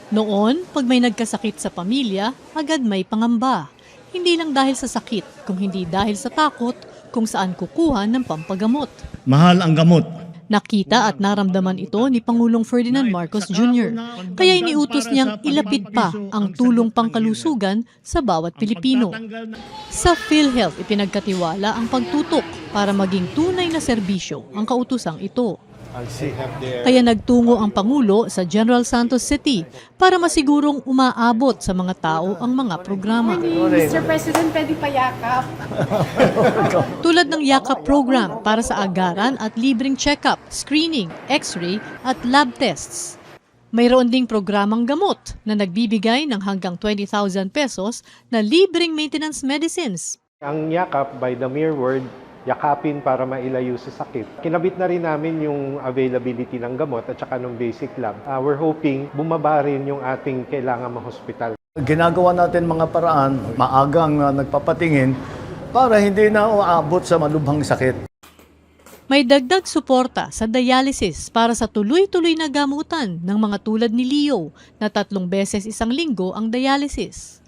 Noon, pag may nagkasakit sa pamilya, agad may pangamba. Hindi lang dahil sa sakit, kung hindi dahil sa takot kung saan kukuha ng pampagamot. Mahal ang gamot. Nakita at naramdaman ito ni Pangulong Ferdinand Marcos Jr. Kaya iniutos niyang ilapit pa ang tulong pangkalusugan sa bawat Pilipino. Sa PhilHealth, ipinagkatiwala ang pagtutok para maging tunay na serbisyo ang kautusang ito. Kaya nagtungo ang Pangulo sa General Santos City para masigurong umaabot sa mga tao ang mga programa. Mr. President, pwede payakap. Tulad ng Yakap program para sa agaran at libreng check-up, screening, x-ray at lab tests. Mayroon ding programang gamot na nagbibigay ng hanggang 20,000 pesos na libreng maintenance medicines. Ang yakap, by the mere word, yakapin para mailayo sa sakit. Kinabit na rin namin yung availability ng gamot at saka ng basic lab. We're hoping bumaba rin yung ating kailangan ma-hospital. Ginagawa natin mga paraan, maagang nagpapatingin para hindi na uabot sa malubhang sakit. May dagdag suporta sa dialysis para sa tuloy-tuloy na gamutan ng mga tulad ni Leo na 3 beses isang linggo ang dialysis.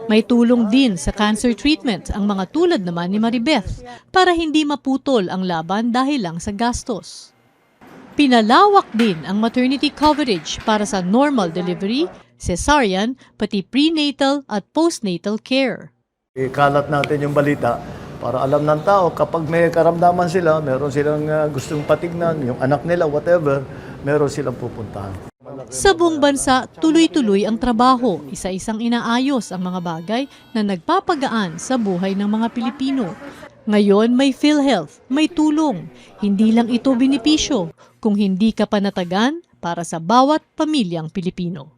May tulong din sa cancer treatment ang mga tulad naman ni Maribeth para hindi maputol ang laban dahil lang sa gastos. Pinalawak din ang maternity coverage para sa normal delivery, cesarean, pati prenatal at postnatal care. Ikalat natin yung balita para alam ng tao kapag may karamdaman sila, meron silang gustong patignan, yung anak nila, whatever, meron silang pupuntahan. Sa buong bansa, tuloy-tuloy ang trabaho, isa-isang inaayos ang mga bagay na nagpapagaan sa buhay ng mga Pilipino. Ngayon may PhilHealth, may tulong. Hindi lang ito benepisyo, kung hindi ka panatagan para sa bawat pamilyang Pilipino.